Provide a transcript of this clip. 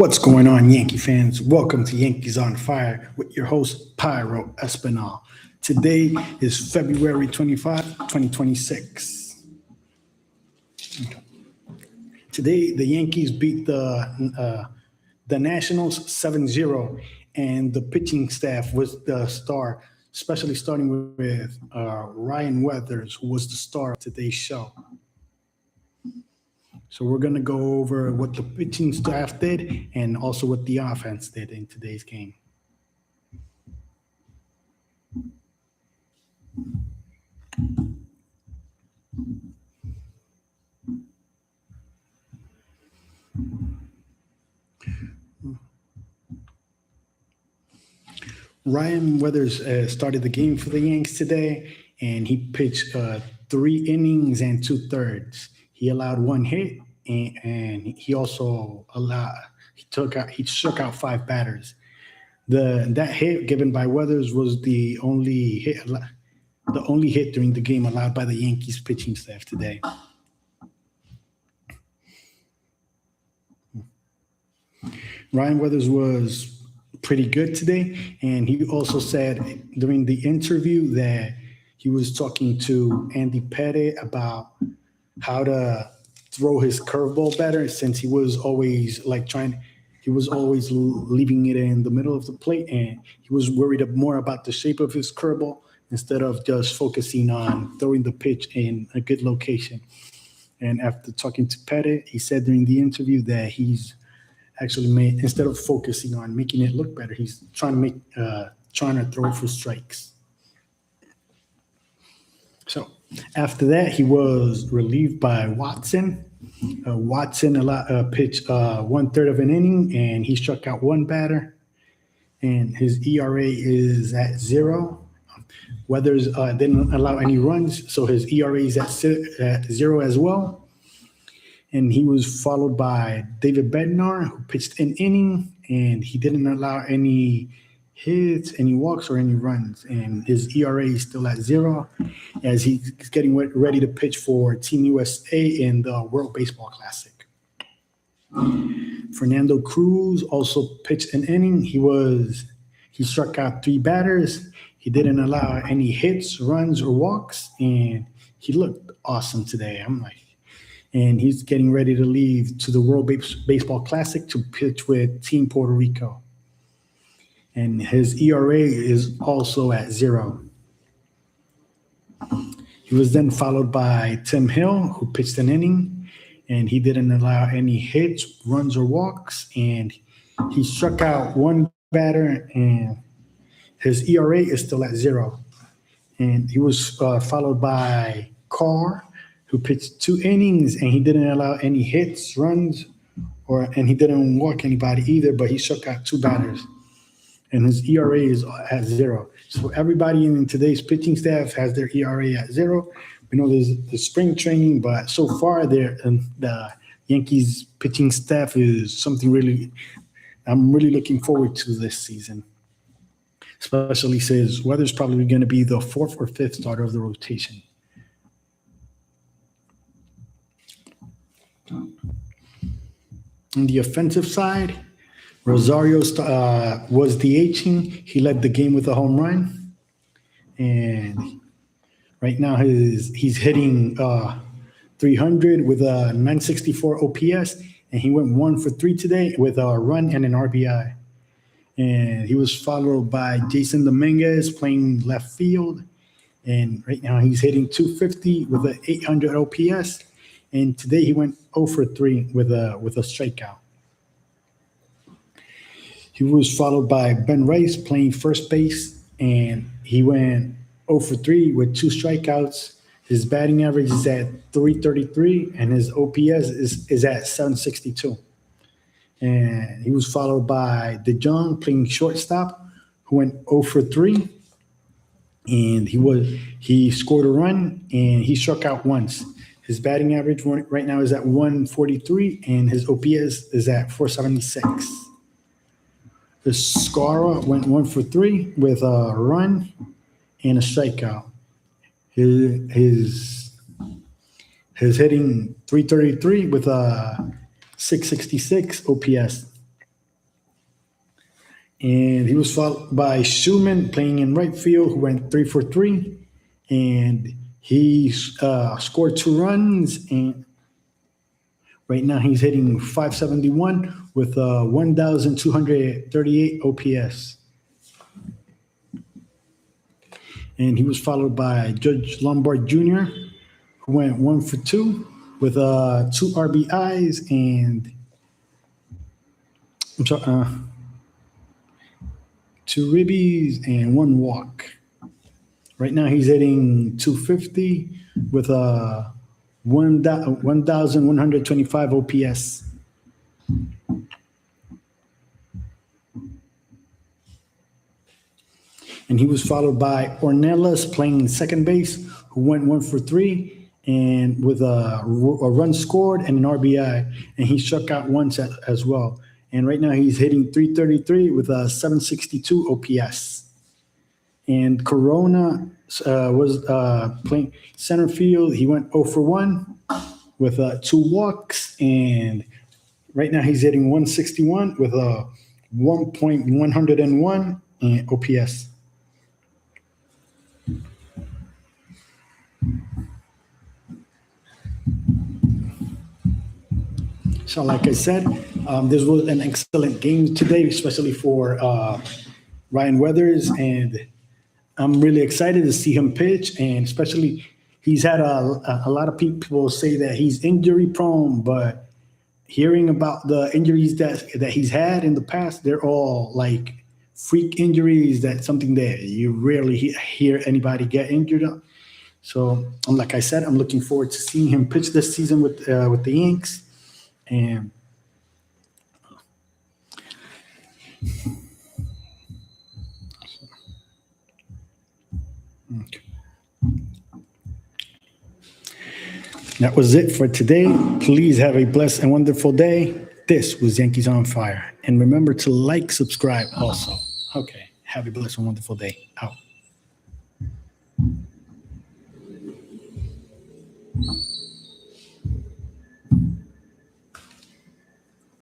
What's going on, Yankee fans? Welcome to Yankees on Fire with your host, Pyro Espinal. Today is February 25, 2026. Today, the Yankees beat the Nationals 7-0, and the pitching staff was the star, especially starting with Ryan Weathers, who was the star of today's show. So we're going to go over what the pitching staff did and also what the offense did in today's game. Ryan Weathers started the game for the Yanks today, and he pitched 3 innings and 2/3. He allowed 1 hit, and he also he struck out 5 batters. That hit given by Weathers was the only hit during the game allowed by the Yankees pitching staff today. Ryan Weathers was pretty good today, and he also said during the interview that he was talking to Andy Pettit about how to throw his curveball better, since he was always leaving it in the middle of the plate, and he was worried more about the shape of his curveball instead of just focusing on throwing the pitch in a good location. And after talking to Pettit, he said during the interview that he's actually instead of focusing on making it look better, he's trying to throw for strikes. So after that, he was relieved by Watson. Watson pitched 1/3 of an inning, and he struck out 1 batter, and his ERA is at 0. Weathers didn't allow any runs, so his ERA is at 0 as well. And he was followed by David Bednar, who pitched an inning, and he didn't allow any hits, any walks, or any runs. And his ERA is still at 0, as he's getting ready to pitch for Team USA in the World Baseball Classic. Fernando Cruz also pitched an inning. He struck out 3 batters. He didn't allow any hits, runs, or walks, and he looked awesome today. And he's getting ready to leave to the World Baseball Classic to pitch with Team Puerto Rico. And his ERA is also at 0. He was then followed by Tim Hill, who pitched an inning, and he didn't allow any hits, runs, or walks, and he struck out 1 batter, and his ERA is still at 0. And he was followed by Carr, who pitched 2 innings, and he didn't allow any hits, runs, and he didn't walk anybody either, but he struck out 2 batters. And his ERA is at 0. So everybody in today's pitching staff has their ERA at 0. We know there's the spring training, but so far the Yankees pitching staff is something I'm really looking forward to this season, especially since Weather's probably going to be the 4th or 5th starter of the rotation. On the offensive side, Rosario was DHing. He led the game with a home run, and right now he's hitting 300 with a 964 OPS, and he went 1 for 3 today with a run and an RBI. And he was followed by Jason Dominguez playing left field, and right now he's hitting 250 with an 800 OPS. And today he went 0 for 3 with a strikeout. He was followed by Ben Rice playing first base, and he went 0 for 3 with 2 strikeouts. His batting average is at 333, and his OPS is at 762. And he was followed by DeJong playing shortstop, who went 0 for 3, and he scored a run, and he struck out once. His batting average right now is at 143, and his OPS is at 476. Scara went 1 for 3 with a run and a strikeout. His hitting 333 with a 666 OPS. And he was followed by Schumann playing in right field, who went 3 for 3. And he scored 2 runs. And right now he's hitting .571 with 1,238 OPS. And he was followed by Judge Lombard Jr., who went 1 for 2 with 2 RBIs and 2 ribbies and 1 walk. Right now he's hitting .250 with 1,125 OPS. And he was followed by Ornelas playing second base, who went 1 for 3 and with a run scored and an RBI, and he struck out once as well. And right now he's hitting .333 with a 762 OPS. And Corona was playing center field. He went 0 for 1 with 2 walks, and right now he's hitting .161 with a 1.101 OPS. So like I said, this was an excellent game today, especially for Ryan Weathers, and I'm really excited to see him pitch, and especially he's had a lot of people say that he's injury prone, but hearing about the injuries that he's had in the past, they're all like freak injuries. That's something that you rarely hear anybody get injured on. So like I said, I'm looking forward to seeing him pitch this season with the Yanks. And okay. That was it for today. Please have a blessed and wonderful day. This was Yankees on Fire. And remember to like, subscribe also. Okay. Have a blessed and wonderful day. Out.